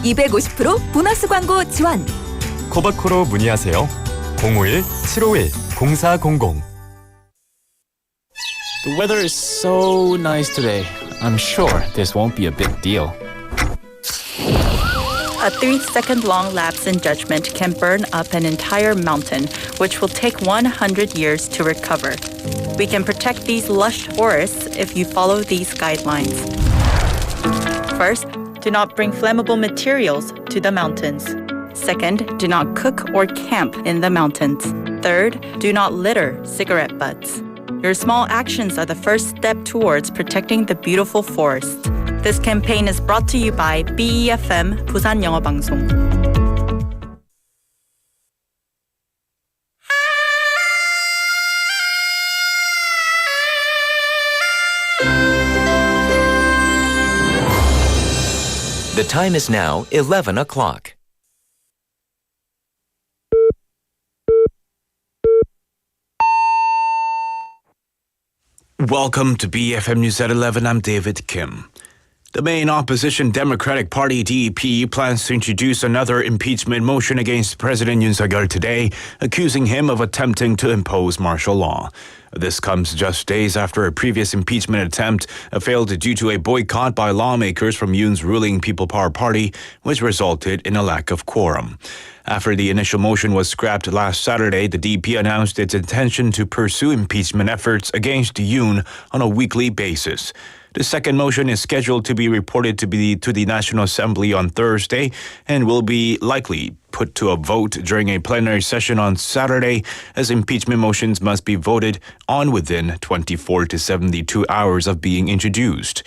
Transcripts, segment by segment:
250% 보너스 광고 지원. 코바코로 문의하세요. 051-751-0400. The weather is so nice today. I'm sure this won't be a big deal. A 3-second long lapse in judgment can burn up an entire mountain, which will take 100 years to recover. We can protect these lush forests if you follow these guidelines. First, do not bring flammable materials to the mountains. Second, do not cook or camp in the mountains. Third, do not litter cigarette butts. Your small actions are the first step towards protecting the beautiful forest. This campaign is brought to you by BeFM Busan영어방송. The time is now 11 o'clock. Welcome to BFM News at 11. I'm David Kim. The main opposition Democratic Party DP plans to introduce another impeachment motion against President Yoon Suk-yeol today, accusing him of attempting to impose martial law. This comes just days after a previous impeachment attempt failed due to a boycott by lawmakers from Yoon's ruling People Power Party, which resulted in a lack of quorum. After the initial motion was scrapped last Saturday, the DP announced its intention to pursue impeachment efforts against Yoon on a weekly basis. The second motion is scheduled to be reported to the National Assembly on Thursday and will be likely put to a vote during a plenary session on Saturday, as impeachment motions must be voted on within 24 to 72 hours of being introduced.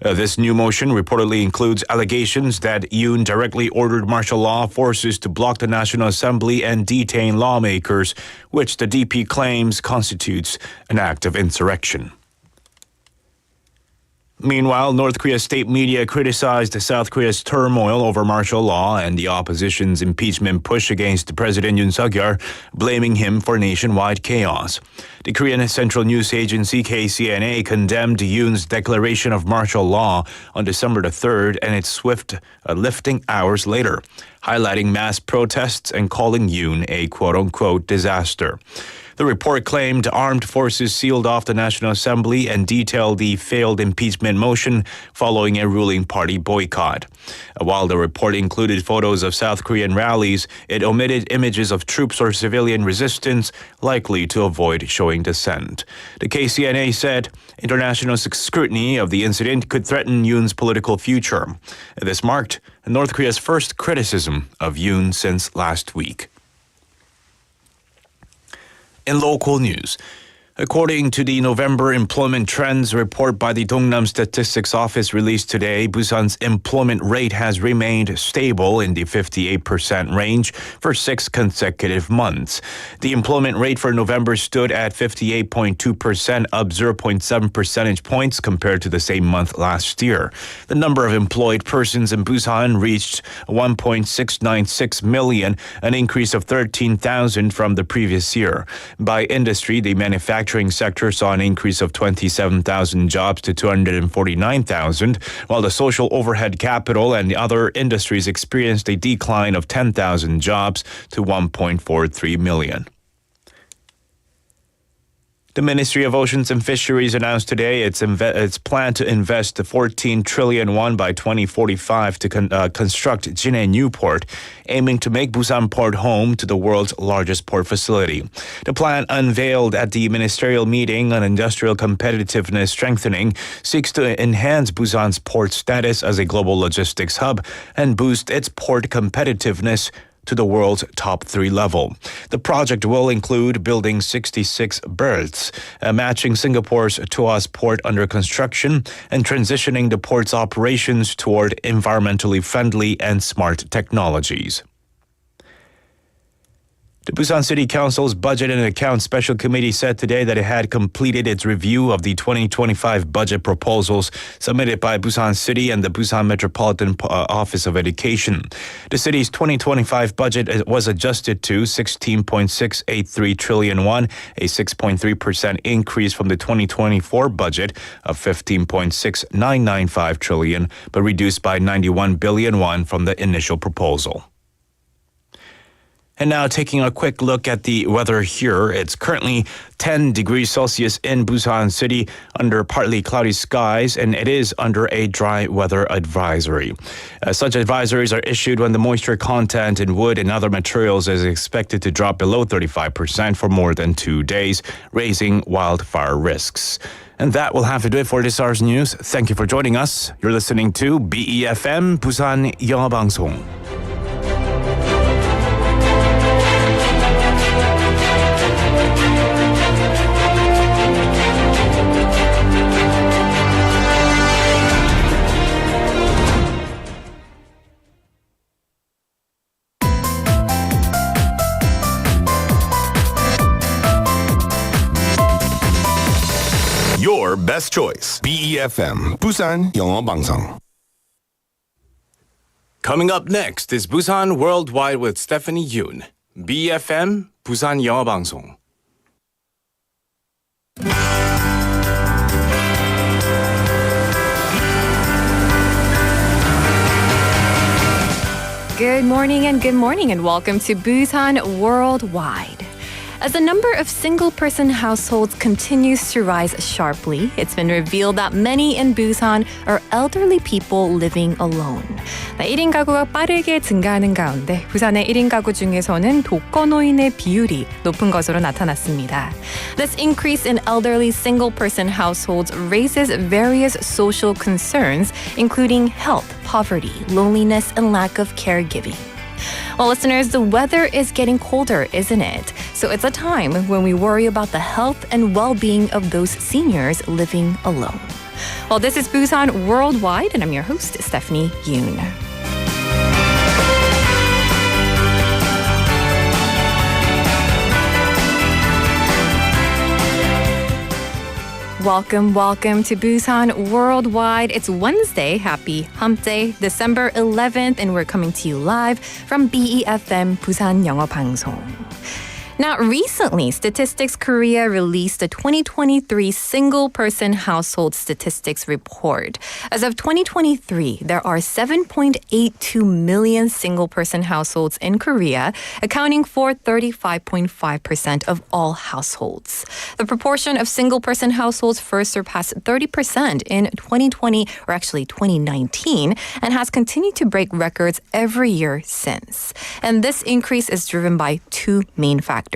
This new motion reportedly includes allegations that Yoon directly ordered martial law forces to block the National Assembly and detain lawmakers, which the DP claims constitutes an act of insurrection. Meanwhile, North Korea's state media criticized South Korea's turmoil over martial law and the opposition's impeachment push against President Yoon Suk-yeol, blaming him for nationwide chaos. The Korean Central News Agency KCNA condemned Yoon's declaration of martial law on December the 3rd and its swift lifting hours later, highlighting mass protests and calling Yoon a quote-unquote disaster. The report claimed armed forces sealed off the National Assembly and detailed the failed impeachment motion following a ruling party boycott. While the report included photos of South Korean rallies, it omitted images of troops or civilian resistance, likely to avoid showing dissent. The KCNA said international scrutiny of the incident could threaten Yoon's political future. This marked North Korea's first criticism of Yoon since last week. In local news, according to the November employment trends report by the Dongnam Statistics Office released today, Busan's employment rate has remained stable in the 58% range for 6 consecutive months. The employment rate for November stood at 58.2%, up 0.7 percentage points compared to the same month last year. The number of employed persons in Busan reached 1.696 million, an increase of 13,000 from the previous year. By industry, the manufacturing sector saw an increase of 27,000 jobs to 249,000, while the social overhead capital and the other industries experienced a decline of 10,000 jobs to 1.43 million. The Ministry of Oceans and Fisheries announced today its plan to invest 14 trillion won by 2045 to construct Jinhae New Port, aiming to make Busan Port home to the world's largest port facility. The plan, unveiled at the ministerial meeting on industrial competitiveness strengthening, seeks to enhance Busan's port status as a global logistics hub and boost its port competitiveness to the world's top 3 level. The project will include building 66 berths, matching Singapore's Tuas port under construction, and transitioning the port's operations toward environmentally friendly and smart technologies. The Busan City Council's Budget and Accounts Special Committee said today that it had completed its review of the 2025 budget proposals submitted by Busan City and the Busan Metropolitan Office of Education. The city's 2025 budget was adjusted to 16.683 trillion won, a 6.3% increase from the 2024 budget of 15.6995 trillion, but reduced by 91 billion won from the initial proposal. And now taking a quick look at the weather here. It's currently 10 degrees Celsius in Busan City under partly cloudy skies, and it is under a dry weather advisory. Such advisories are issued when the moisture content in wood and other materials is expected to drop below 35% for more than 2 days, raising wildfire risks. And that will have to do it for this hour's news. Thank you for joining us. You're listening to BeFM Busan 영어방송. Your best choice. BeFM Busan 영어방송. Coming up next is Busan Worldwide with Stephanie Yoon. BeFM Busan 영어방송. Good morning and welcome to Busan Worldwide. As the number of single-person households continues to rise sharply, it's been revealed that many in Busan are elderly people living alone. 1인 가구가 빠르게 증가하는 가운데 부산의 1인 가구 중에서는 독거노인의 비율이 높은 것으로 나타났습니다. This increase in elderly single-person households raises various social concerns, including health, poverty, loneliness, and lack of caregiving. Well, listeners, the weather is getting colder, isn't it? So it's a time when we worry about the health and well-being of those seniors living alone. Well, this is Busan Worldwide, and I'm your host, Stephanie Yoon. Welcome to Busan Worldwide. It's Wednesday. Happy Hump Day, December 11th, and we're coming to you live from BeFM Busan 영어방송. Now, recently, Statistics Korea released the 2023 single-person household statistics report. As of 2023, there are 7.82 million single-person households in Korea, accounting for 35.5% of all households. The proportion of single-person households first surpassed 30% in 2020, or actually 2019, and has continued to break records every year since. And this increase is driven by two main factors.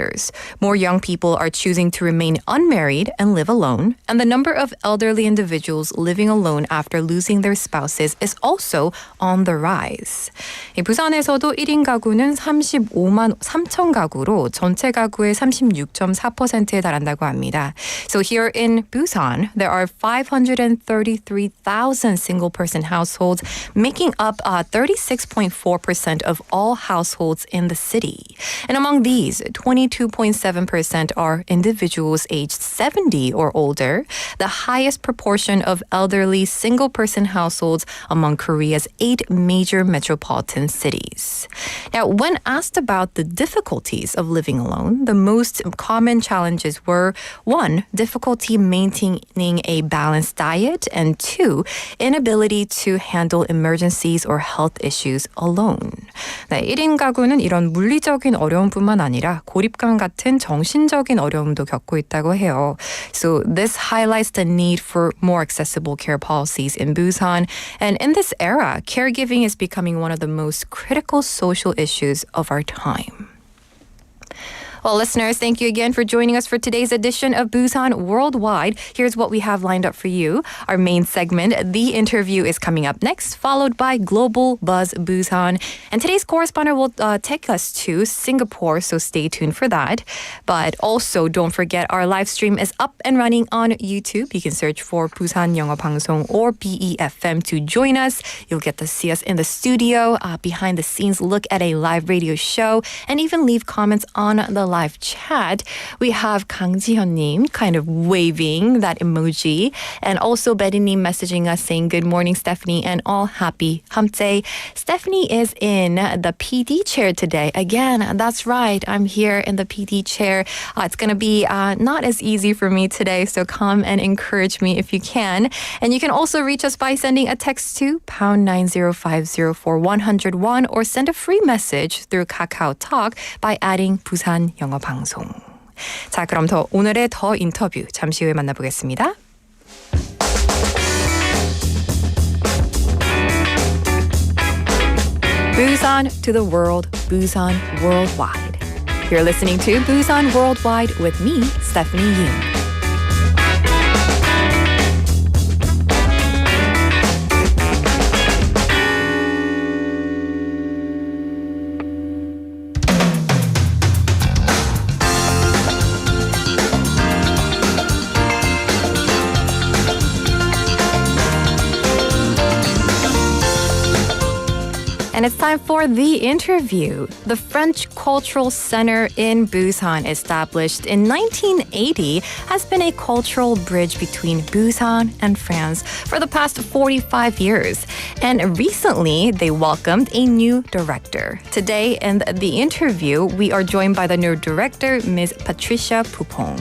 More young people are choosing to remain unmarried and live alone, and the number of elderly individuals living alone after losing their spouses is also on the rise. 부산에서도 1인 가구는 35만 3천 가구로 전체 가구의 36.4%에 달한다고 합니다. So here in Busan, there are 533,000 single-person households, making up 36.4% of all households in the city. And among these, 22.7% are individuals aged 70 or older, the highest proportion of elderly single-person households among Korea's 8 major metropolitan cities. Now, when asked about the difficulties of living alone, the most common challenges were 1. Difficulty maintaining a balanced diet, and 2. Inability to handle emergencies or health issues alone. 1인 가구는 이런 물리적인 어려움뿐만 아니라 고립감 같은 정신적인 어려움도 겪고 있다고 해요. So this highlights the need for more accessible care policies in Busan. And in this era, caregiving is becoming one of the most critical social issues of our time. Well, listeners, thank you again for joining us for today's edition of Busan Worldwide. Here's what we have lined up for you. Our main segment, The Interview, is coming up next, followed by Global Buzz Busan. And today's correspondent will take us to Singapore, so stay tuned for that. But also, don't forget, our live stream is up and running on YouTube. You can search for 부산영어방송 or BeFM to join us. You'll get to see us in the studio, behind the scenes, look at a live radio show, and even leave comments on the live chat. We have Kang Ji-hyun-님 kind of waving that emoji, and also Betty-님 messaging us saying, good morning, Stephanie, and all happy hump day. Stephanie is in the PD chair today. Again, that's right. I'm here in the PD chair. It's going to be not as easy for me today, so come and encourage me if you can. And you can also reach us by sending a text to pound 9050 for 101 or send a free message through Kakao Talk by adding 부산 영어 방송. 자, 그럼 오늘의 더 인터뷰 잠시 후에 만나보겠습니다. Busan to the world, Busan worldwide. You're listening to Busan Worldwide with me, Stephanie Yoon. And it's time for The Interview. The French Cultural Center in Busan, established in 1980, has been a cultural bridge between Busan and France for the past 45 years. And recently, they welcomed a new director. Today in The Interview, we are joined by the new director, Ms. Patricia Pong.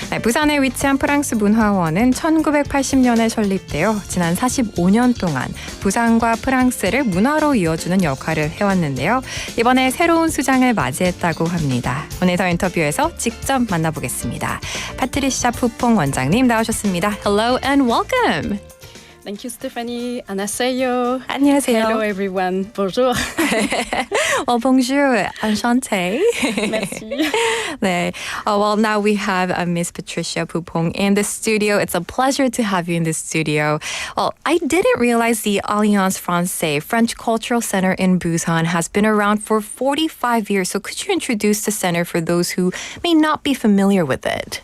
네, 부산에 위치한 프랑스 문화원은 1980년에 설립되어 지난 45년 동안 부산과 프랑스를 문화로 이어주는 역할을 해왔는데요. 이번에 새로운 수장을 맞이했다고 합니다. 오늘 더 인터뷰에서 직접 만나보겠습니다. 파트리샤 푸퐁 원장님 나오셨습니다. Hello and welcome. Thank you, Stephanie. 안녕하세요. 안녕하세요. Hello, everyone. Bonjour. Well, bonjour. Enchanté. Merci. 네. Well, now we have Miss Patricia Pong in the studio. It's a pleasure to have you in the studio. Well, I didn't realize the Alliance Française French Cultural Center in Busan has been around for 45 years. So could you introduce the center for those who may not be familiar with it?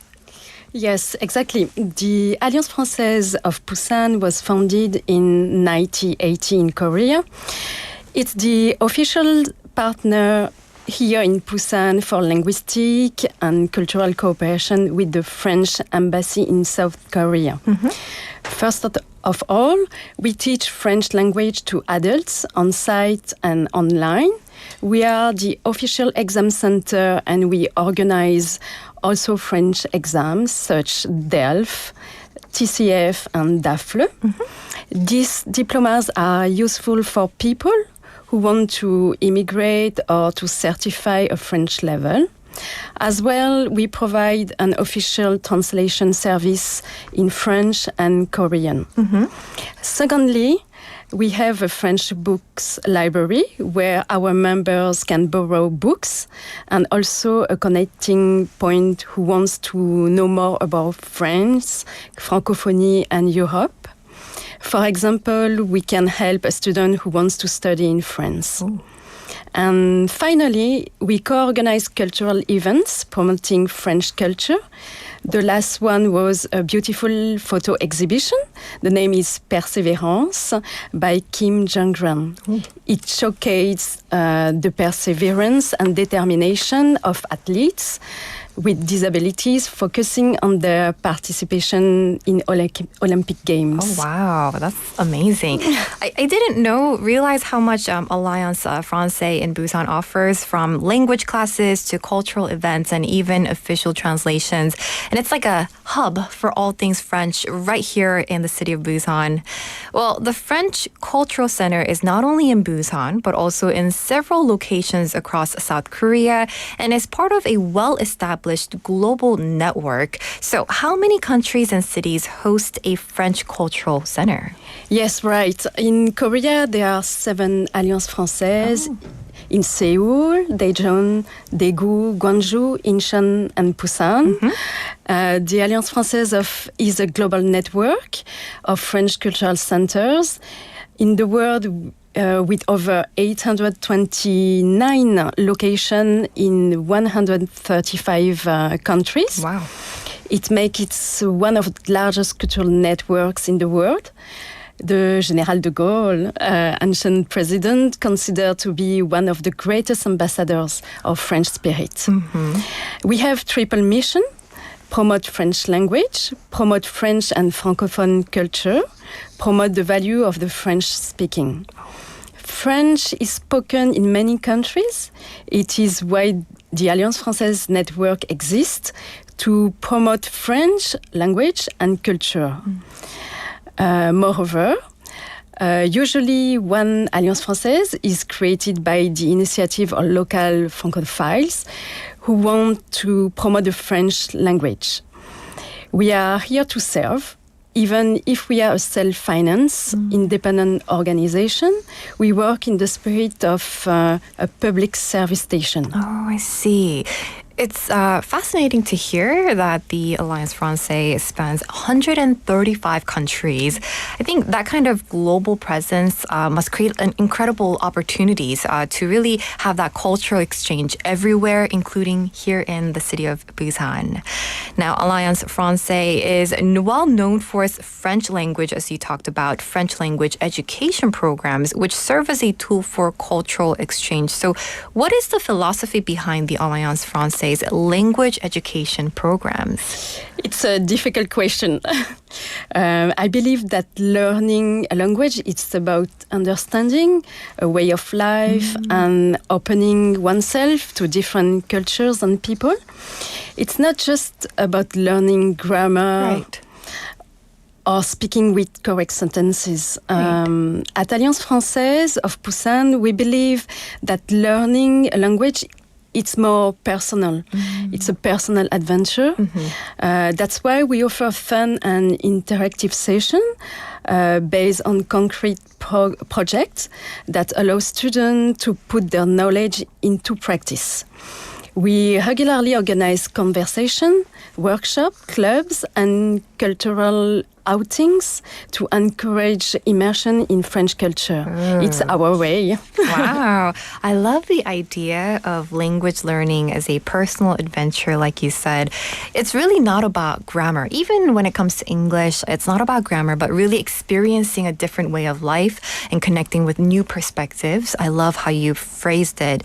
Yes, exactly. The Alliance Française of Busan was founded in 1980 in Korea. It's the official partner here in Busan for linguistic and cultural cooperation with the French embassy in South Korea. Mm-hmm. First of all, we teach French language to adults on site and online. We are the official exam center and we organize also French exams such DELF, TCF and DAFLE. Mm-hmm. These diplomas are useful for people who want to immigrate or to certify a French level. As well, we provide an official translation service in French and Korean. Mm-hmm. Secondly, we have a French books library where our members can borrow books and also a connecting point who wants to know more about France, Francophonie and Europe. For example, we can help a student who wants to study in France. Ooh. And finally, we co-organize cultural events promoting French culture. The last one was a beautiful photo exhibition. The name is Perseverance by Kim Jong-ran. It showcases the perseverance and determination of athletes with disabilities, focusing on their participation in Olympic Games. Oh, wow. That's amazing. I didn't realize how much Alliance Française in Busan offers, from language classes to cultural events and even official translations. And it's like a hub for all things French right here in the city of Busan. Well, the French Cultural Center is not only in Busan, but also in several locations across South Korea and is part of a well-established global network. So how many countries and cities host a French Cultural Center? Yes, right. In Korea, there are 7 Alliances Françaises. Oh. in Seoul, Daejeon, Daegu, Gwangju, Incheon, and Busan. The Alliance Française is a global network of French cultural centers in the world with over 829 locations in 135 countries. Wow. It makes it one of the largest cultural networks in the world. The Général de Gaulle, ancient president, considered to be one of the greatest ambassadors of French spirit. We have triple mission: promote French language, promote French and Francophone culture, promote the value of the French speaking. French is spoken in many countries. It is why the Alliance Française network exists, to promote French language and culture. Moreover, usually one Alliance Française is created by the initiative of local Francophiles who want to promote the French language. We are here to serve. Even if we are a self-financed, independent organization, we work in the spirit of a public service station. Oh, I see. It's fascinating to hear that the Alliance Française spans 135 countries. I think that kind of global presence must create incredible opportunities to really have that cultural exchange everywhere, including here in the city of Busan. Now, Alliance Française is well known for its French language, as you talked about, French language education programs, which serve as a tool for cultural exchange. So what is the philosophy behind the Alliance Française language education programs? It's a difficult question. I believe that learning a language, it's about understanding a way of life and opening oneself to different cultures and people. It's not just about learning grammar. Right. Or speaking with correct sentences. At Alliance Française of Busan, we believe that learning a language, it's more personal. It's a personal adventure. That's why we offer fun and interactive session based on concrete projects that allow students to put their knowledge into practice. We regularly organize conversation, workshop, clubs, and cultural outings to encourage immersion in French culture. It's our way. Wow. I love the idea of language learning as a personal adventure, like you said. It's really not about grammar. Even when it comes to English, it's not about grammar, but really experiencing a different way of life and connecting with new perspectives. I love how you phrased it.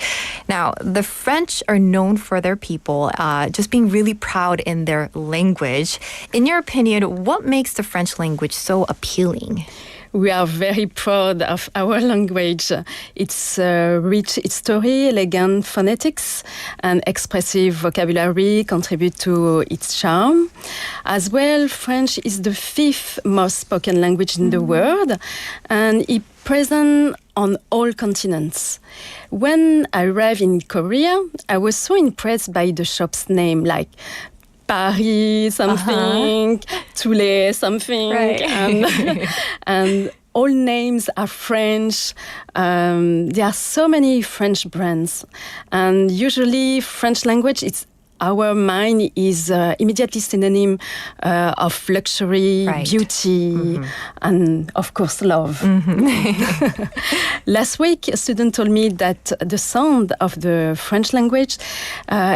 Now, the French are known for their people just being really proud in their language. In your opinion, what makes the French language so appealing? We are very proud of our language. It's rich history, elegant phonetics, and expressive vocabulary contribute to its charm. As well, French is the 5th most spoken language in the world, and it's present on all continents. When I arrived in Korea, I was so impressed by the shop's name, like Paris something, Toulé something, Right. and all names are French. There are so many French brands, and usually French language, our mind is immediately synonym of luxury, Right. beauty, and of course love. Last week, a student told me that the sound of the French language,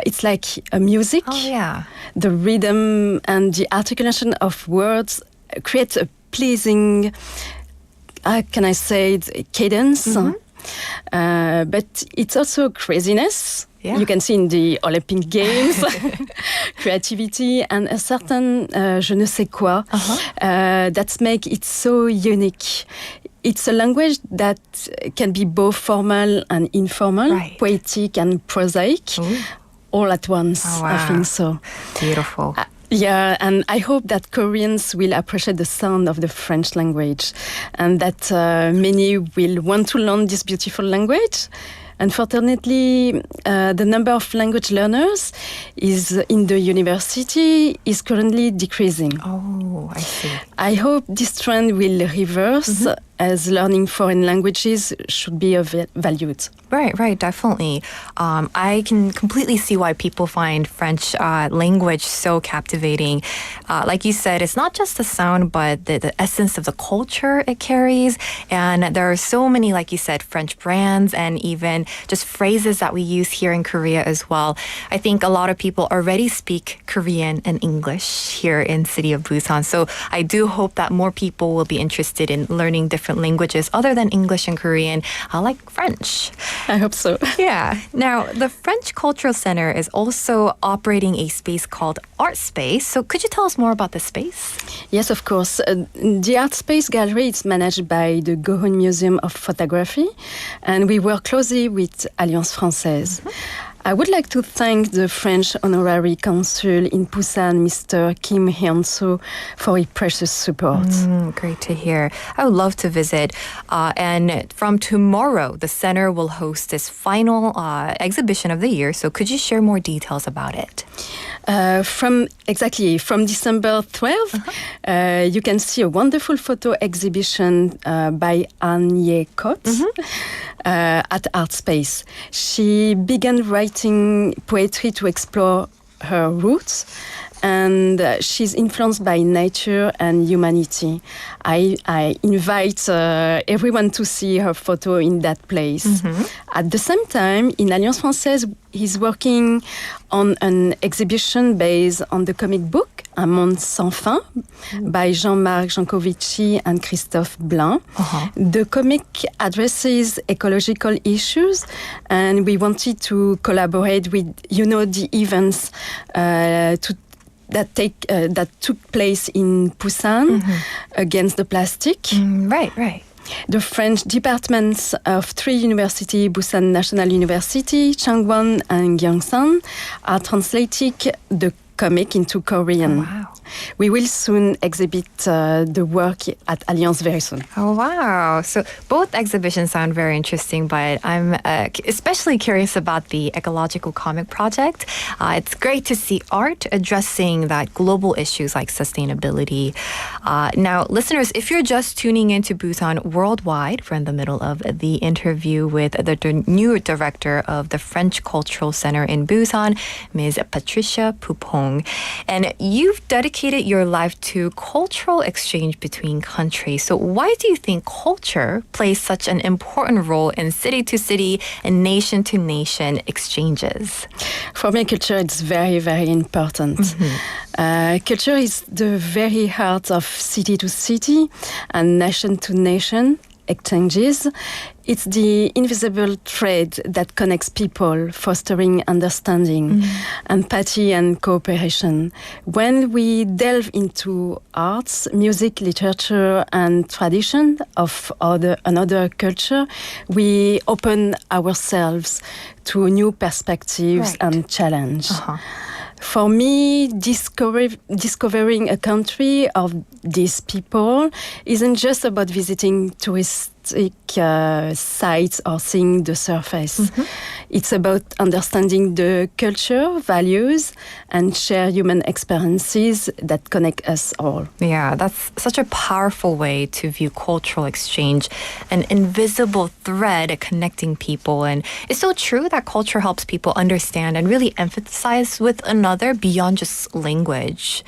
it's like a music. Oh, yeah. The rhythm and the articulation of words create a pleasing, how can I say it, cadence. But it's also craziness. Yeah. You can see in the Olympic Games, creativity and a certain je ne sais quoi that make it so unique. It's a language that can be both formal and informal, Right. poetic and prosaic, all at once. Oh, I wow. think so. Beautiful. Yeah, and I hope that Koreans will appreciate the sound of the French language and that many will want to learn this beautiful language. Unfortunately, the number of language learners in the university is currently decreasing. Oh, I see. I hope this trend will reverse as learning foreign languages should be valued. Right, definitely. I can completely see why people find French language so captivating. Like you said, it's not just the sound, but the essence of the culture it carries. And there are so many, like you said, French brands and even just phrases that we use here in Korea as well. I think a lot of people already speak Korean and English here in city of Busan. So I do hope that more people will be interested in learning different languages other than English and Korean, like French. I hope so. Yeah. Now, the French Cultural Center is also operating a space called Art Space. So could you tell us more about the space? Yes, of course. The Art Space Gallery is managed by the Gohun Museum of Photography, and we work closely with Alliance Française. I would like to thank the French Honorary Consul in Busan, Mr. Kim Hyun-soo, for his precious support. Great to hear. I would love to visit. And from tomorrow, the center will host its final exhibition of the year. So could you share more details about it? From December 12th, you can see a wonderful photo exhibition by An Ye-kot at Art Space. She began writing poetry to explore her roots, and she's influenced by nature and humanity. I invite everyone to see her photo in that place. At the same time, in Alliance Française, he's working on an exhibition based on the comic book Un Monde Sans Fin by Jean-Marc Jancovici and Christophe Blain. The comic addresses ecological issues, and we wanted to collaborate with, the events that took place in Busan against the plastic. Right. The French departments of 3 universities, Busan National University, Changwon, and Gyeongsang, are translating the comic into Korean. Oh, wow. We will soon exhibit the work at Alliance very soon. Oh, wow. So both exhibitions sound very interesting, but I'm especially curious about the ecological comic project. It's great to see art addressing that global issues like sustainability. Now, listeners, if you're just tuning into Busan Worldwide, we're in the middle of the interview with the new director of the French Cultural Center in Busan, Ms. Patricia Pong. And you've dedicated your life to cultural exchange between countries. So why do you think culture plays such an important role in city-to-city and nation-to-nation exchanges? For me, culture is very, very important. Culture is the very heart of city-to-city and nation-to-nation exchanges. It's the invisible thread that connects people, fostering understanding, empathy, and cooperation. When we delve into arts, music, literature, and tradition of another culture, we open ourselves to new perspectives and challenge. For me, discovering a country of these people isn't just about visiting touristic sites or seeing the surface. It's about understanding the culture, values, and share human experiences that connect us all. Yeah, that's such a powerful way to view cultural exchange, an invisible thread connecting people. And it's so true that culture helps people understand and really empathize with another beyond just language.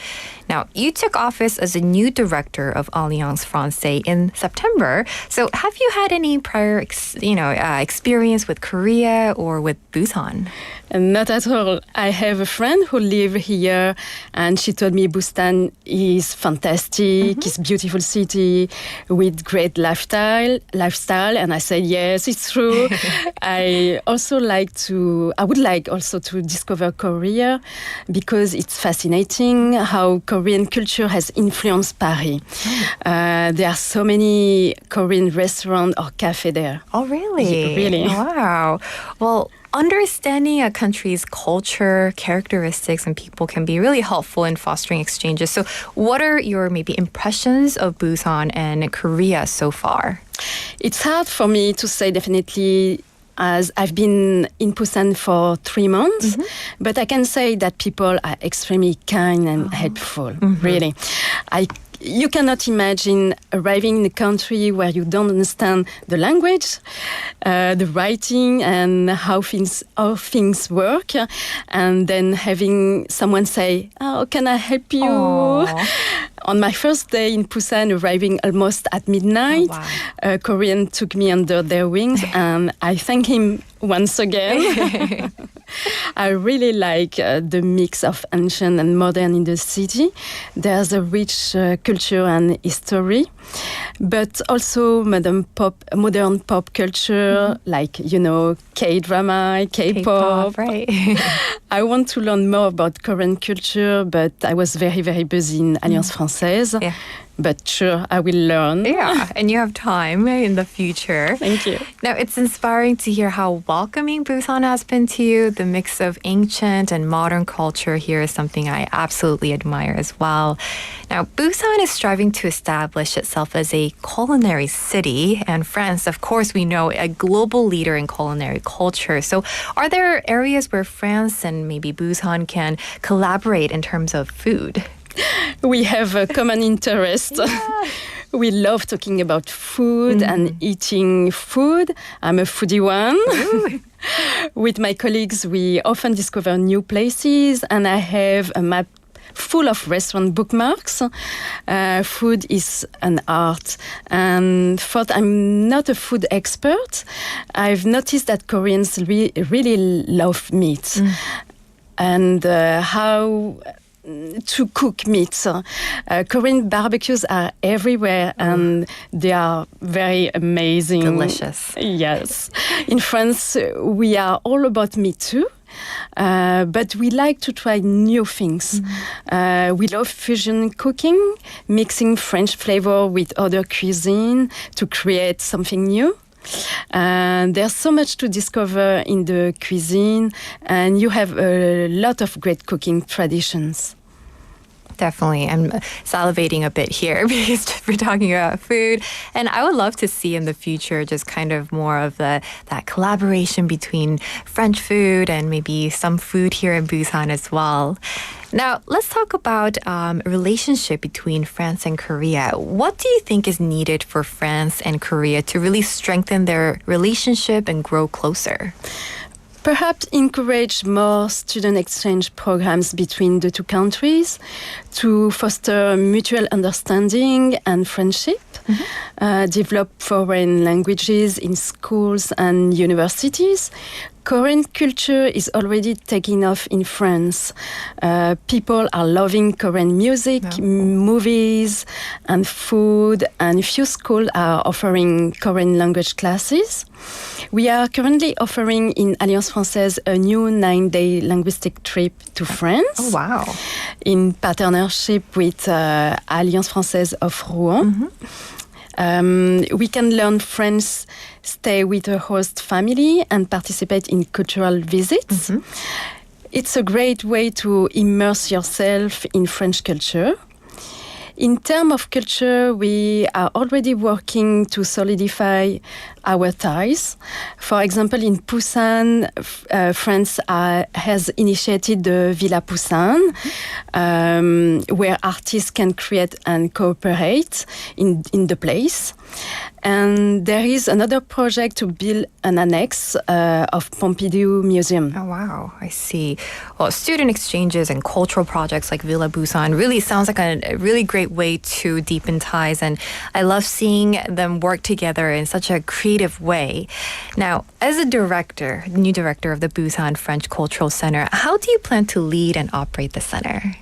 Now, you took office as a new director of Alliance Française in September. So have you had any prior experience with Korea or with Busan? Not at all. I have a friend who lives here, and she told me Busan is fantastic. It's a beautiful city with great lifestyle. And I said, yes, it's true. I would like also to discover Korea because it's fascinating how Korean culture has influenced Paris. There are so many Korean restaurants or cafes there. Oh, really? Really. Wow. Well, understanding a country's culture, characteristics, and people can be really helpful in fostering exchanges. So what are your maybe impressions of Busan and Korea so far? It's hard for me to say definitely, as I've been in Busan for 3 months, but I can say that people are extremely kind and helpful, really. you cannot imagine arriving in a country where you don't understand the language, the writing, and how things work, and then having someone say, "Oh, can I help you?" Aww. On my first day in Busan, arriving almost at midnight, a Korean took me under their wings, and I thank him once again. I really like the mix of ancient and modern in the city. There's a rich culture and history, but also modern pop culture, like, K-drama, K-pop. Right. I want to learn more about Korean culture, but I was very, very busy in Alliance Française. Yeah. But sure, I will learn. Yeah, and you have time in the future. Thank you. Now, it's inspiring to hear how welcoming Busan has been to you. The mix of ancient and modern culture here is something I absolutely admire as well. Now, Busan is striving to establish itself as a culinary city, and France, of course, we know, a global leader in culinary culture. So are there areas where France and maybe Busan can collaborate in terms of food? We have a common interest. Yeah. We love talking about food and eating food. I'm a foodie one. With my colleagues, we often discover new places, and I have a map full of restaurant bookmarks. Food is an art. And thought I'm not a food expert, I've noticed that Koreans really love meat. And how to cook meat. Korean barbecues are everywhere, and they are very amazing. Delicious. Yes. In France, we are all about meat too. But we like to try new things. We love fusion cooking, mixing French flavor with other cuisine to create something new. There's so much to discover in the cuisine, and you have a lot of great cooking traditions. Definitely. I'm salivating a bit here because we're talking about food. And I would love to see in the future just kind of more of that collaboration between French food and maybe some food here in Busan as well. Now, let's talk about a relationship between France and Korea. What do you think is needed for France and Korea to really strengthen their relationship and grow closer? Perhaps encourage more student exchange programs between the two countries to foster mutual understanding and friendship, develop foreign languages in schools and universities. Korean culture is already taking off in France. People are loving Korean music, movies, and food, and few schools are offering Korean language classes. We are currently offering in Alliance Française a new 9-day linguistic trip to France. Oh, wow. In partnership with Alliance Française of Rouen. We can learn French, stay with a host family, and participate in cultural visits. It's a great way to immerse yourself in French culture. In terms of culture, we are already working to solidify our ties. For example, in Busan, France has initiated the Villa Busan, where artists can create and cooperate in the place. And there is another project to build an annex of Pompidou Museum. Oh, wow. I see. Well, student exchanges and cultural projects like Villa Busan really sounds like a really great way to deepen ties. And I love seeing them work together in such a creative way. Now, as a director, new director of the Busan French Cultural Center, how do you plan to lead and operate the center?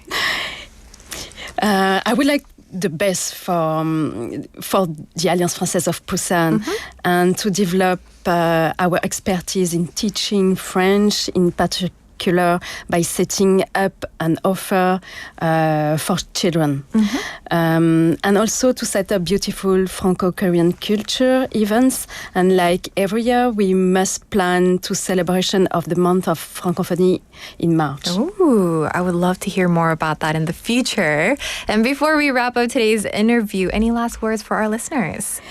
I would like the best for the Alliance Française of Busan and to develop our expertise in teaching French, in particular by setting up an offer for children. And also to set up beautiful Franco-Korean culture events. And like every year, we must plan to celebration of the month of Francophonie in March. Ooh, I would love to hear more about that in the future. And before we wrap up today's interview, any last words for our listeners?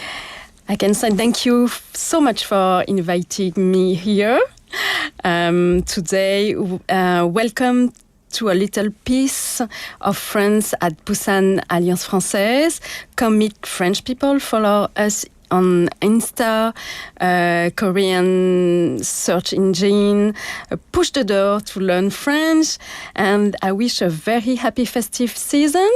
I can say thank you so much for inviting me here. Today, welcome to a little piece of France at Busan Alliance Française. Come meet French people, follow us on Insta, Korean search engine, push the door to learn French, and I wish a very happy festive season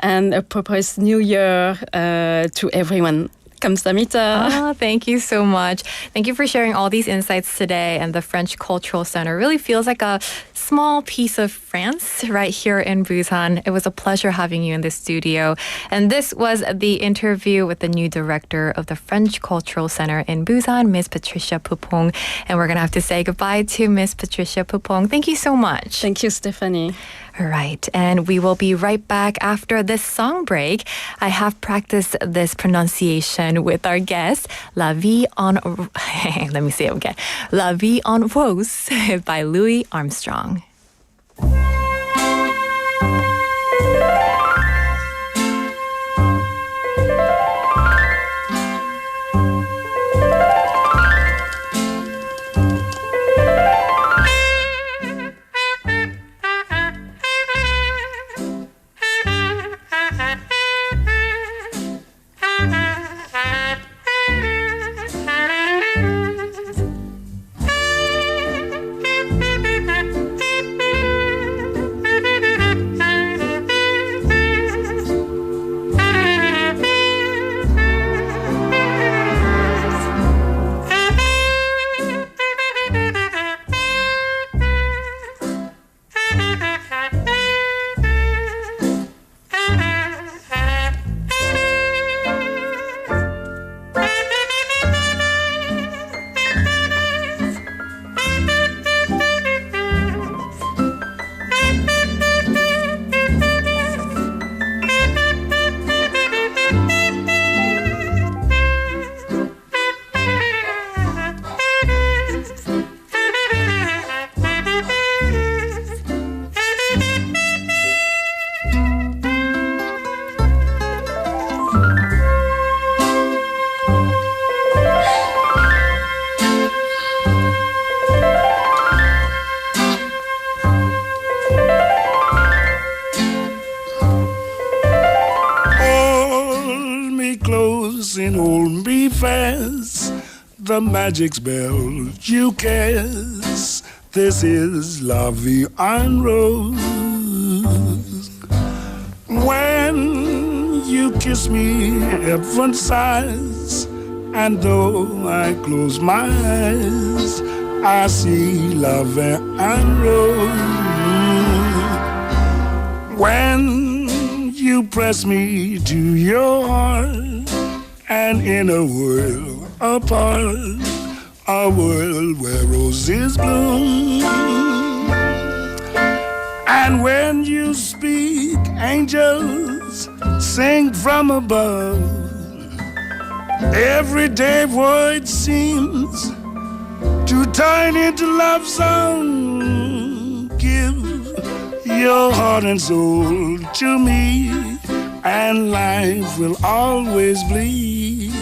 and a prosperous new year to everyone. 감사합니다. Oh, thank you so much. Thank you for sharing all these insights today. And the French Cultural Center really feels like a small piece of France right here in Busan. It was a pleasure having you in the studio. And this was the interview with the new director of the French Cultural Center in Busan, Ms. Patricia Pong. And we're going to have to say goodbye to Ms. Patricia Pong. Thank you so much. Thank you, Stephanie. All right, and we will be right back after this song break. I have practiced this pronunciation with our guest, La Vie en... Let me say it again. La Vie en Rose by Louis Armstrong. The magic spell you cast. This is La Vie en Rose. When you kiss me, heaven sighs, and though I close my eyes, I see La Vie en Rose. When you press me to your heart, and in a world apart, a world where roses bloom. And when you speak, angels sing from above. Everyday voice seems to turn into love song. Give your heart and soul to me, and life will always bleed.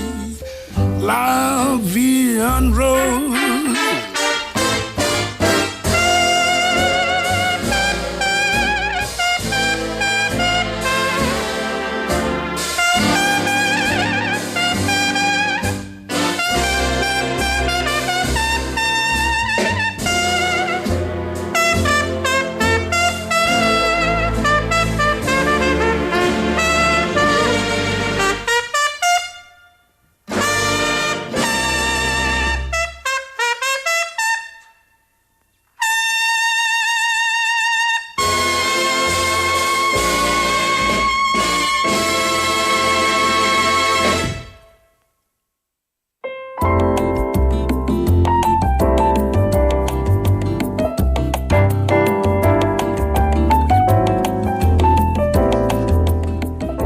La Vie en Rose.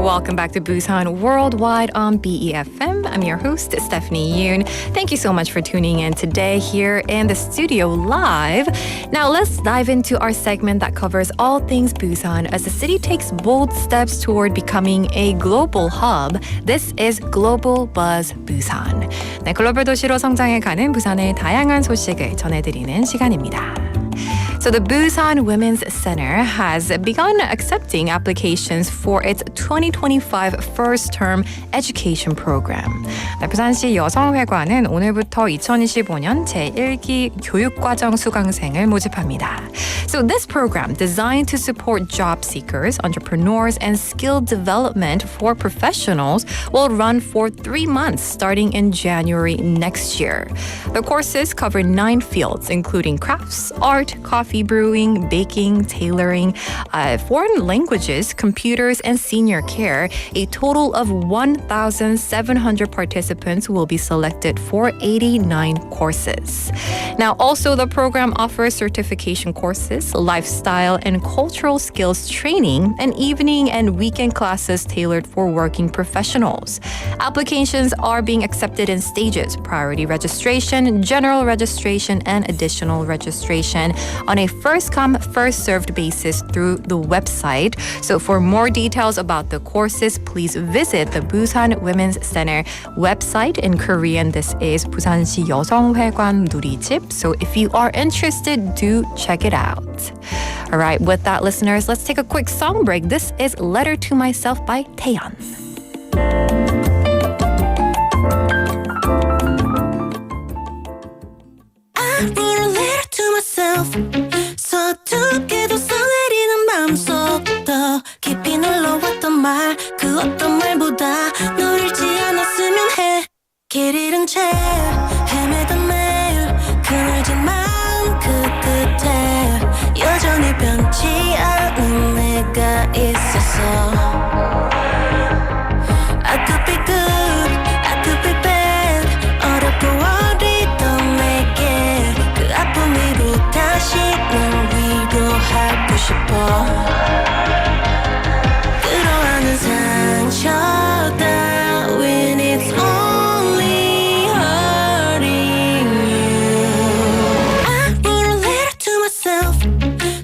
Welcome back to Busan Worldwide on BeFM. I'm your host, Stephanie Yoon. Thank you so much for tuning in today here in the studio live. Now let's dive into our segment that covers all things Busan as the city takes bold steps toward becoming a global hub. This is Global Buzz Busan. 네, 글로벌 도시로 성장해가는 부산의 다양한 소식을 전해드리는 시간입니다. So the Busan Women's Center has begun accepting applications for its 2025 first term education program. 부산시 여성회관은 오늘부터 2025년 제1기 교육과정 수강생을 모집합니다. So this program, designed to support job seekers, entrepreneurs, and skill development for professionals, will run for 3 months starting in January next year. The courses cover 9 fields, including crafts, art, coffee brewing, baking, tailoring, foreign languages, computers, and senior care. A total of 1,700 participants will be selected for 89 courses. Now, also, the program offers certification courses, lifestyle and cultural skills training, and evening and weekend classes tailored for working professionals. Applications are being accepted in stages: priority registration, general registration, and additional registration on a first-come, first-served basis through the website. So for more details about the courses, please visit the Busan Women's Center website. In Korean, this is 부산시 여성회관 누리집. So if you are interested, do check it out. All right, with that, listeners, let's take a quick song break. This is Letter to Myself by Taeyeon. I wrote a letter to myself. 서툴게도 써내리는 마음속 더 깊이 눌러왔던 말, 그 어떤 말보다 널 잃지 않았으면 해. 길 잃은 채 헤매던 매일 그늘진 마음 그 끝에 여전히 변치 않은 내가 있었어. I could be good, I could be bad. 어렵고 어리던 내게 그 아픔 위로 다시 널 위로하고 싶어. 끌어안은 상처 따윈 it's only hurting you. I wrote a letter to myself.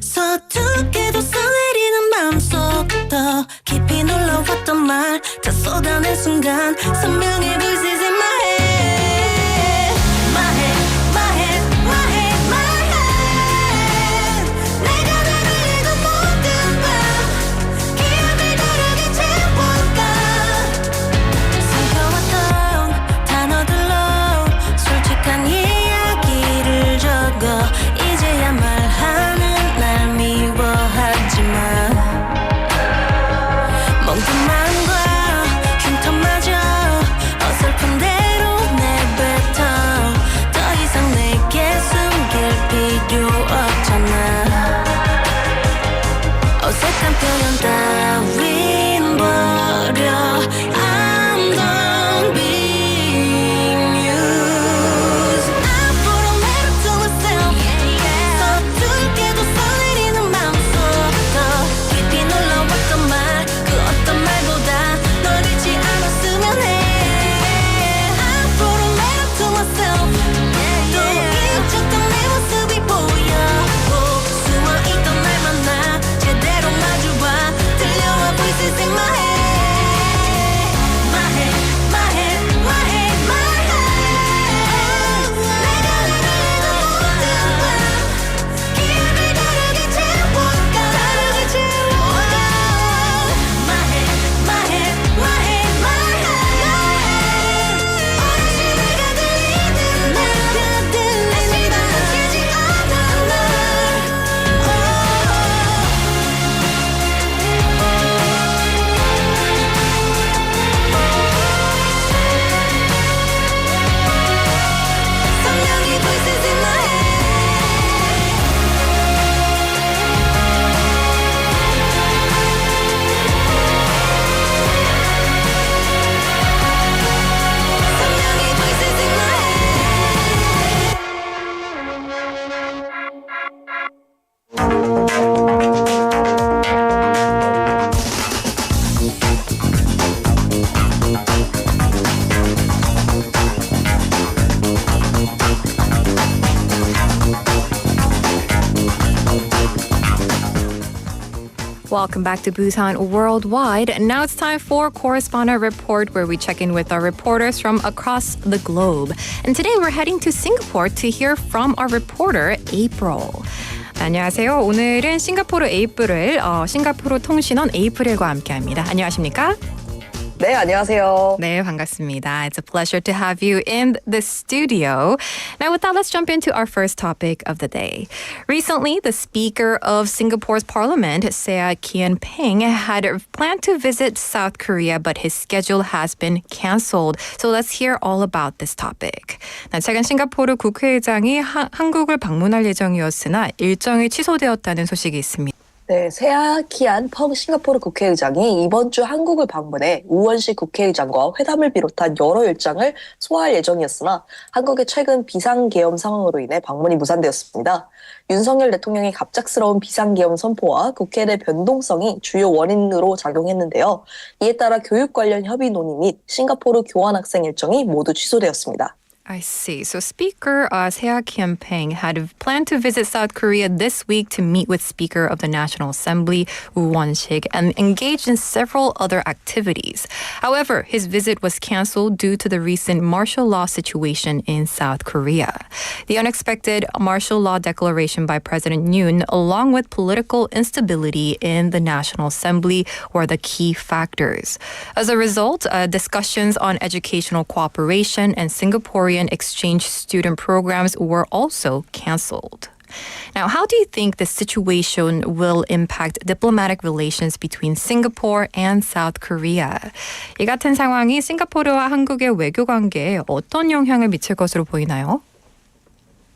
서툴게도 써내리는 마음속 더 깊이 눌러왔던 말 다 쏟아낸 순간 선명해 voices in my head. My head, my head, my head, my head. 내가 나를 잃은 모든 밤 기억을 다르게 채워가. 숨겨왔던 단어들로 솔직한 이야기를 적어. 이제야 말하는 날 미워하지만 멍든 마음과 흉터마저 어설픈 대로 내뱉어. 더 이상 내게 숨길 필요 없잖아. 어색한 표현 따윈 버려. I'm done being used. I wrote a letter to myself. 서툴게도 써내리는 마음속 더 깊이 눌러왔던 말, 그 어떤 말보다 널 잃지 않았으면 해. I wrote a letter to myself. 또 잊혔던 내 모습이 보여. 숨어있던 날 만나 제대로 마주봐. 들려와 voices in my head. My head, my head, my head, my head. 내가 나를 잃은 모든 밤 기억을 다르게 채워가. My head, my head, my head, my head. 어느새 내가 들리는 날 다시 바뀌지 않은 날. 선명히 voices in my head. 선명히 voices in my head. Welcome back to Busan Worldwide. And now it's time for Correspondent Report, where we check in with our reporters from across the globe. And today we're heading to Singapore to hear from our reporter, April. 안녕하세요. 오늘은 싱가포르 에이프릴, 싱가포르 통신원 에이프릴과 함께합니다. 안녕하십니까? 네, 안녕하세요. 네, 반갑습니다. It's a pleasure to have you in the studio. Now, with that, let's jump into our first topic of the day. Recently, the Speaker of Singapore's Parliament, Sea Kian-peng, had planned to visit South Korea, but his schedule has been cancelled. So let's hear all about this topic. 최근 싱가포르 국회의장이 한국을 방문할 예정이었으나 일정이 취소되었다는 소식이 있습니다. 네, 세아 키안 펑 싱가포르 국회의장이 이번 주 한국을 방문해 우원식 국회의장과 회담을 비롯한 여러 일정을 소화할 예정이었으나 한국의 최근 비상계엄 상황으로 인해 방문이 무산되었습니다. 윤석열 대통령의 갑작스러운 비상계엄 선포와 국회 내 변동성이 주요 원인으로 작용했는데요. 이에 따라 교육 관련 협의 논의 및 싱가포르 교환학생 일정이 모두 취소되었습니다. I see. So Speaker Sea Kian-peng had planned to visit South Korea this week to meet with Speaker of the National Assembly, Woo Won-sik, and engaged in several other activities. However, his visit was canceled due to the recent martial law situation in South Korea. The unexpected martial law declaration by President Yoon, along with political instability in the National Assembly, were the key factors. As a result, discussions on educational cooperation and Singaporean exchange student programs were also canceled. Now, how do you think this situation will impact diplomatic relations between Singapore and South Korea? 이 같은 상황이 싱가포르와 한국의 외교 관계에 어떤 영향을 미칠 것으로 보이나요?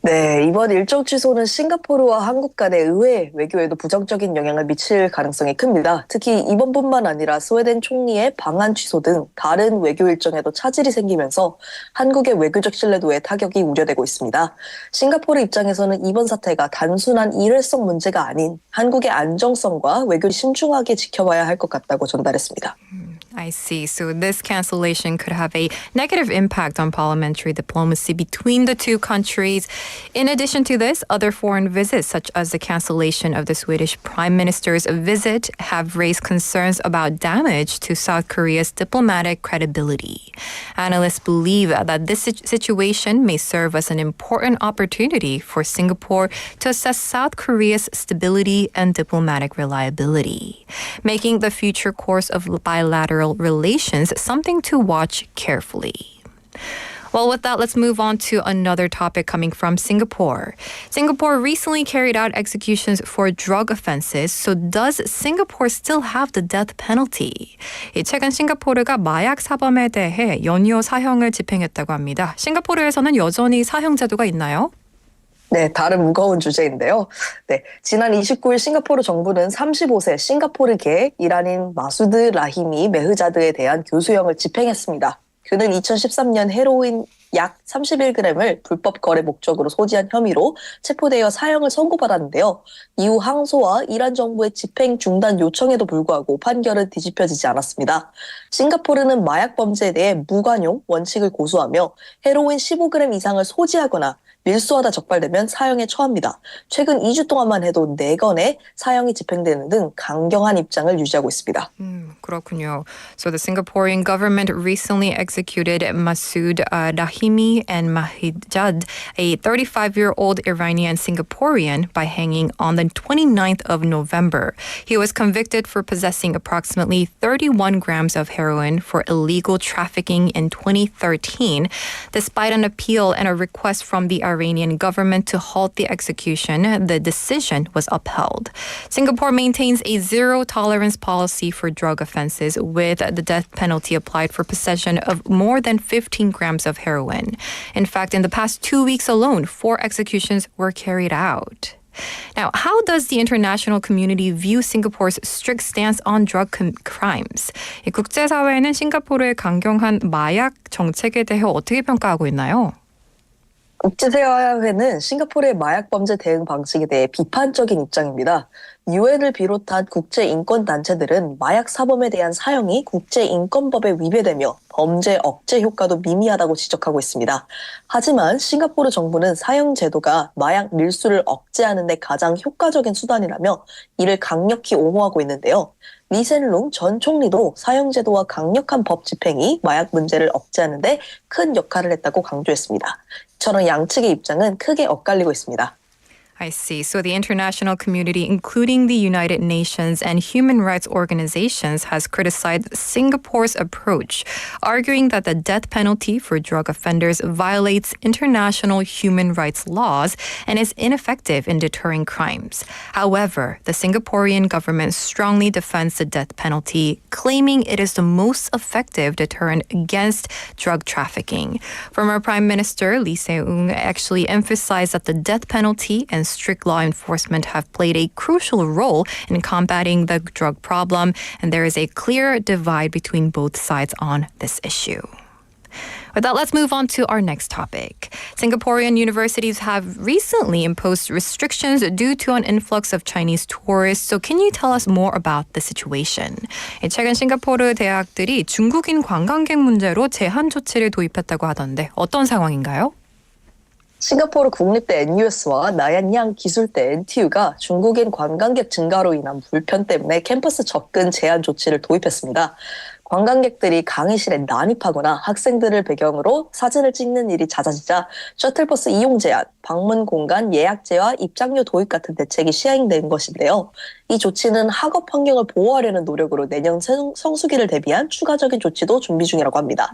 네, 이번 일정 취소는 싱가포르와 한국 간의 의회 외교에도 부정적인 영향을 미칠 가능성이 큽니다. 특히 이번뿐만 아니라 스웨덴 총리의 방한 취소 등 다른 외교 일정에도 차질이 생기면서 한국의 외교적 신뢰도에 타격이 우려되고 있습니다. 싱가포르 입장에서는 이번 사태가 단순한 일회성 문제가 아닌 한국의 안정성과 외교를 신중하게 지켜봐야 할 것 같다고 전달했습니다. I see. So this cancellation could have a negative impact on parliamentary diplomacy between the two countries. In addition to this, other foreign visits, such as the cancellation of the Swedish Prime Minister's visit, have raised concerns about damage to South Korea's diplomatic credibility. Analysts believe that this situation may serve as an important opportunity for Singapore to assess South Korea's stability and diplomatic reliability, making the future course of bilateral relations something to watch carefully. Well, with that, let's move on to another topic coming from Singapore. Singapore recently carried out executions for drug offenses. So does Singapore still have the death penalty? 최근 싱가포르가 마약 사범에 대해 연이어 사형을 집행했다고 합니다. 싱가포르에서는 여전히 사형 제도가 있나요? 네, 다른 무거운 주제인데요. 네, 지난 29일 싱가포르 정부는 35세 싱가포르계 이란인 마수드 라히미 메흐자드에 대한 교수형을 집행했습니다. 그는 2013년 헤로인 약 31g을 불법 거래 목적으로 소지한 혐의로 체포되어 사형을 선고받았는데요. 이후 항소와 이란 정부의 집행 중단 요청에도 불구하고 판결은 뒤집혀지지 않았습니다. 싱가포르는 마약 범죄에 대해 무관용 원칙을 고수하며 헤로인 15g 이상을 소지하거나 밀수하다 적발되면 사형에 처합니다. 최근 2주 동안만 해도 4건의 사형이 집행되는 등 강경한 입장을 유지하고 있습니다. 그렇군요. So the Singaporean government recently executed Masood Rahimi and Mahijad, a 35-year-old Iranian Singaporean, by hanging on the 29th of November. He was convicted for possessing approximately 31 grams of heroin for illegal trafficking in 2013. Despite an appeal and a request from the Iranian government to halt the execution, the decision was upheld. Singapore maintains a zero-tolerance policy for drug offenses, with the death penalty applied for possession of more than 15 grams of heroin. In fact, in the past 2 weeks alone, 4 executions were carried out. Now, how does the international community view Singapore's strict stance on drug crimes? 국제사회는 싱가포르의 강경한 마약 정책에 대해 어떻게 평가하고 있나요? 국제사회는 싱가포르의 마약 범죄 대응 방식에 대해 비판적인 입장입니다. 유엔을 비롯한 국제인권단체들은 마약 사범에 대한 사형이 국제인권법에 위배되며 범죄 억제 효과도 미미하다고 지적하고 있습니다. 하지만 싱가포르 정부는 사형 제도가 마약 밀수를 억제하는 데 가장 효과적인 수단이라며 이를 강력히 옹호하고 있는데요. 리센룽 전 총리도 사형 제도와 강력한 법 집행이 마약 문제를 억제하는 데 큰 역할을 했다고 강조했습니다. 이처럼 양측의 입장은 크게 엇갈리고 있습니다. I see. So the international community, including the United Nations and human rights organizations, has criticized Singapore's approach, arguing that the death penalty for drug offenders violates international human rights laws and is ineffective in deterring crimes. However, the Singaporean government strongly defends the death penalty, claiming it is the most effective deterrent against drug trafficking. Former Prime Minister Lee Se-eung actually emphasized that the death penalty and strict law enforcement have played a crucial role in combating the drug problem, and there is a clear divide between both sides on this issue. With that, let's move on to our next topic. Singaporean universities have recently imposed restrictions due to an influx of Chinese tourists. So can you tell us more about the situation? 최근 싱가포르 대학들이 중국인 관광객 문제로 제한 조치를 도입했다고 하던데 어떤 상황인가요? 싱가포르 국립대 NUS와 나얀양 기술대 NTU가 중국인 관광객 증가로 인한 불편 때문에 캠퍼스 접근 제한 조치를 도입했습니다. 관광객들이 강의실에 난입하거나 학생들을 배경으로 사진을 찍는 일이 잦아지자 셔틀버스 이용 제한, 방문 공간 예약 제와 입장료 도입 같은 대책이 시행된 것인데요. 이 조치는 학업 환경을 보호하려는 노력으로 내년 성수기를 대비한 추가적인 조치도 준비 중이라고 합니다.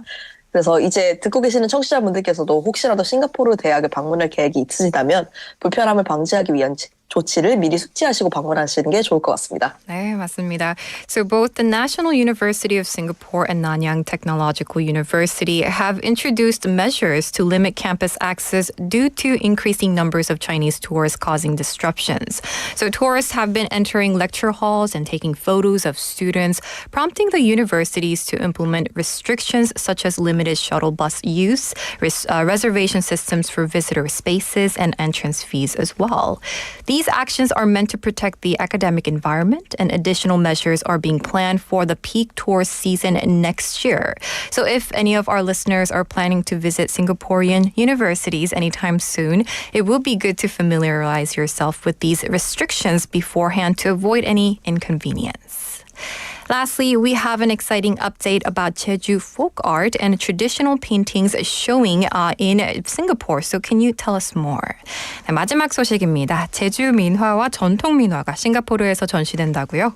그래서 이제 듣고 계시는 청취자분들께서도 혹시라도 싱가포르 대학을 방문할 계획이 있으시다면 불편함을 방지하기 위한 조치를 미리 숙지하시고 방문하시는 게 좋을 것 같습니다. 네, 맞습니다. So both the National University of Singapore and Nanyang Technological University have introduced measures to limit campus access due to increasing numbers of Chinese tourists causing disruptions. So tourists have been entering lecture halls and taking photos of students, prompting the universities to implement restrictions such as limited shuttle bus use, reservation systems for visitor spaces, and entrance fees as well. These actions are meant to protect the academic environment, and additional measures are being planned for the peak tourist season next year. So if any of our listeners are planning to visit Singaporean universities anytime soon, it will be good to familiarize yourself with these restrictions beforehand to avoid any inconvenience. Lastly, we have an exciting update about Jeju folk art and traditional paintings showing in Singapore. So can you tell us more? 네, 마지막 소식입니다. 제주 민화와 전통 민화가 싱가포르에서 전시된다고요?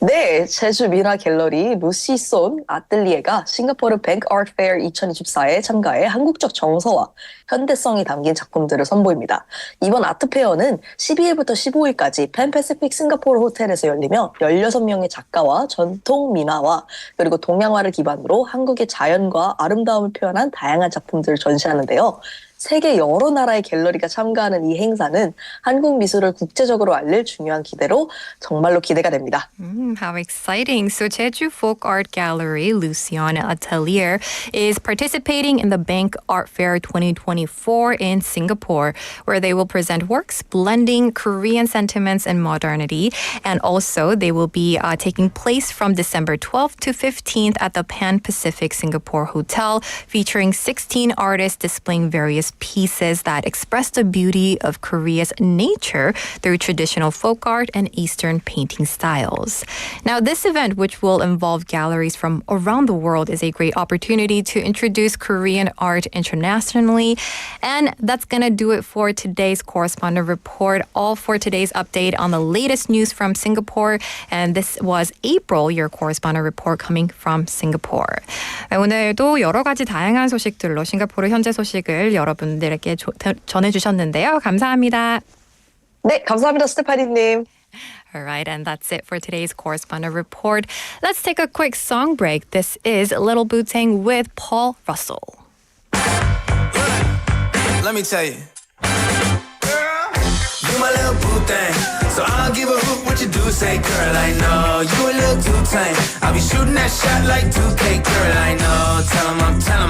네, 제주 민화 갤러리 무시손 아틀리에가 싱가포르 뱅크 아트 페어 2024에 참가해 한국적 정서와 현대성이 담긴 작품들을 선보입니다. 이번 아트 페어는 12일부터 15일까지 팬패시픽 싱가포르 호텔에서 열리며 16명의 작가와 전통 민화와 그리고 동양화를 기반으로 한국의 자연과 아름다움을 표현한 다양한 작품들을 전시하는데요. 세계 여러 나라의 갤러리가 참가하는 이 행사는 한국 미술을 국제적으로 알릴 중요한 기대로 정말로 기대가 됩니다. How exciting. So Jeju Folk Art Gallery, Lucian Atelier, is participating in the Bank Art Fair 2024 in Singapore, where they will present works blending Korean sentiments and modernity. And also they will be taking place from December 12th to 15th at the Pan Pacific Singapore Hotel, featuring 16 artists displaying various pieces that express the beauty of Korea's nature through traditional folk art and Eastern painting styles. Now, this event, which will involve galleries from around the world, is a great opportunity to introduce Korean art internationally. And that's going to do it for today's Correspondent Report, all for today's update on the latest news from Singapore. And this was April, your Correspondent Report coming from Singapore. 네, 오늘도 여러 가지 다양한 소식들로 싱가포르 현재 소식을 여러분들에게 전해주셨는데요. 감사합니다. 네, 감사합니다, 스테파니님. All right, and that's it for today's Correspondent Report. Let's take a quick song break. This is Little Bootang with Paul Russell. Let me tell you. You my little boo thing, so I don't give a hoot what you do say, girl, I know you a little too tame. I'll be shooting that shot like 2K, girl, I know. Tell him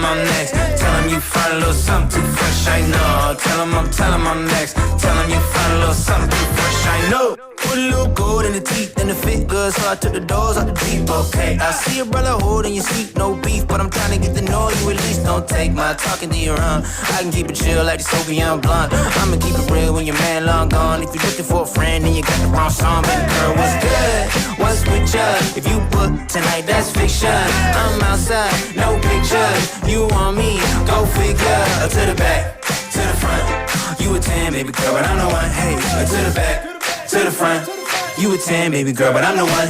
I'm next. Tell him you find a little something too fresh, I know. Tell him I'm next. Tell him you find a little something too fresh, I know. Put a little gold in the teeth and the fit good, so I took the doors out the deep, okay. I see a brother holding your seat, no beef, but I'm trying to get to know you at least. Don't take my talking to your own. I can keep it chill like the Soviet blunt. I'ma keep it real when your man long gone. If you're looking for a friend, then you got the wrong song. Baby girl, what's good? What's with you? If you book tonight, that's fiction. I'm outside, no pictures. You want me? Go figure. To the back. to the front. You a 10, baby girl, but I'm the one. Hey, to the back, to the front. You a 10, baby girl, but I'm the one.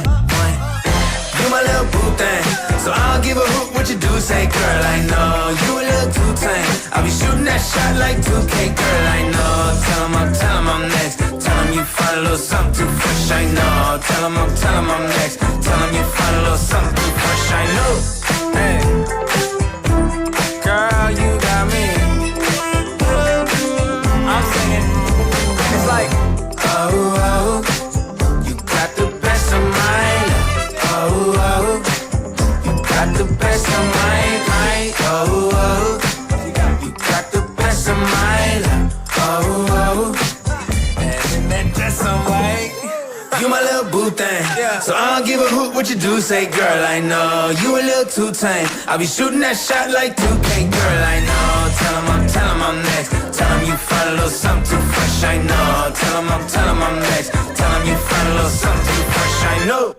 You my little boo thing, so I don't give a hoot what you do. Say, girl, I know you a little too tame. I'll be shooting that shot like 2K, girl, I know. Tell 'em I'm next. Tell 'em you find a little something too fresh, I know. Tell 'em I'm next. Tell 'em you find a little something too fresh, I know. Hey, girl, you got me. I'm singing. It's like, oh, oh, you got the best of mine. Oh, oh, you got the best of mine. Oh, oh, you got the best of mine. Oh, oh, and that dress I'm like, you my little boo thing. So I don't give a hoot what you do. Say, girl, I know you a little too tame. I'll be shooting that shot like 2K, girl, I know. Tell 'em I'm next. Tell 'em you find a little something too fresh, I know. Tell 'em I'm next. Tell 'em you find a little something too fresh, I know.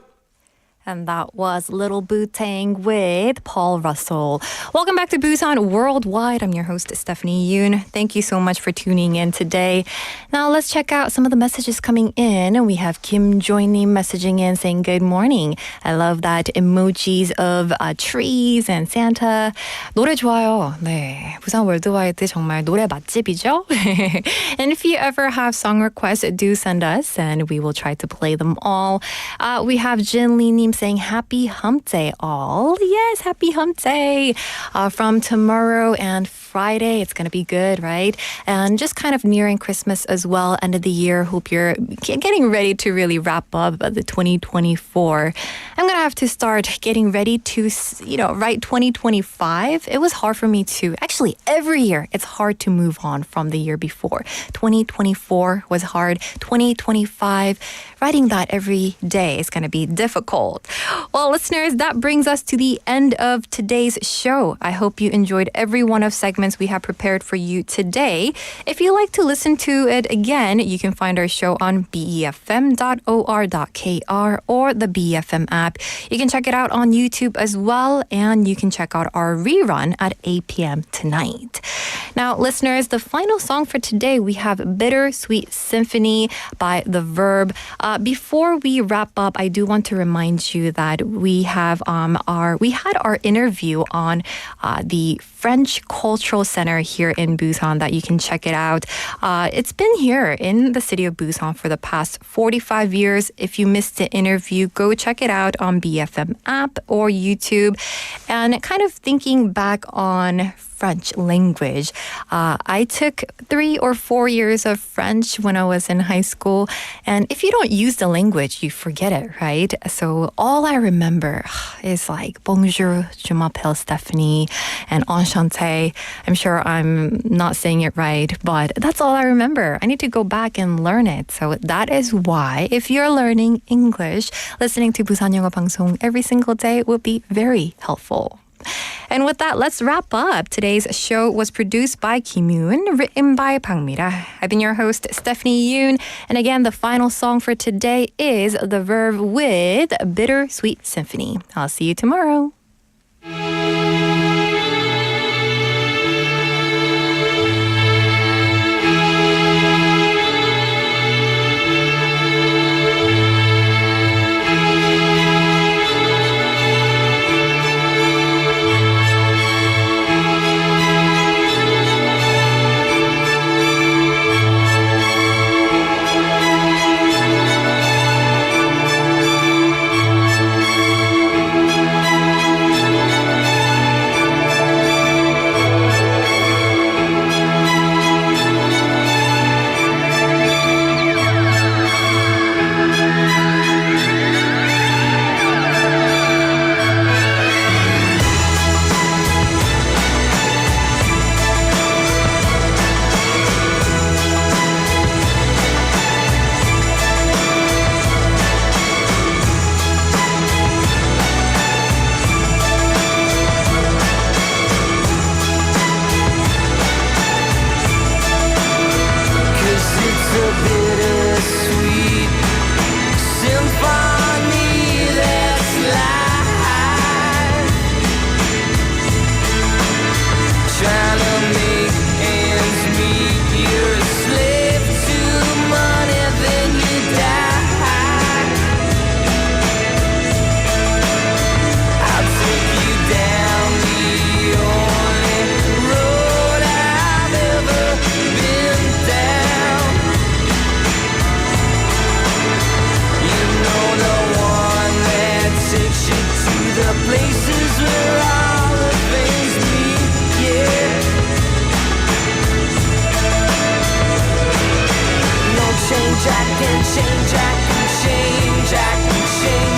And that was Little Bootang with Paul Russell. Welcome back to Busan Worldwide. I'm your host, Stephanie Yoon. Thank you so much for tuning in today. Now let's check out some of the messages coming in. We have Kim Joi님 messaging in saying, good morning. I love that emojis of trees and Santa. 노래 좋아요. 네, 부산 월드와이드 정말 노래 맛집이죠? And if you ever have song requests, do send us and we will try to play them all. We have Jin Lee-님 saying happy hump day all. Yes, happy hump day. From tomorrow and Friday, it's going to be good, right? And just kind of nearing Christmas as well, end of the year. Hope you're getting ready to really wrap up the 2024. I'm going to have to start getting ready to, write 2025. It was hard for me to, actually every year, it's hard to move on from the year before. 2024 was hard. 2025, writing that every day is going to be difficult. Well, listeners, that brings us to the end of today's show. I hope you enjoyed every one of segments we have prepared for you today. If you like to listen to it again, you can find our show on befm.or.kr or the BeFM app. You can check it out on YouTube as well, and you can check out our rerun at 8 p.m. tonight. Now, listeners, the final song for today, we have Bittersweet Symphony by The Verb. Before we wrap up, I do want to remind you that we had our interview on the French Cultural Center here in Busan that you can check it out. It's been here in the city of Busan for the past 45 years. If you missed the interview, go check it out on BeFM app or YouTube. And kind of thinking back on French language. I took 3 or 4 years of French when I was in high school. And if you don't use the language, you forget it, right? So all I remember is like, bonjour, je m'appelle Stephanie, and enchanté. I'm sure I'm not saying it right, but that's all I remember. I need to go back and learn it. So that is why, if you're learning English, listening to 부산영어방송 every single day will be very helpful. And with that, let's wrap up. Today's show was produced by Kim Yoon, written by Bang Mira. I've been your host, Stephanie Yoon. And again, the final song for today is The Verb with Bittersweet Symphony. I'll see you tomorrow. Jack and Shane, Jack and Shane, Jack and Shane.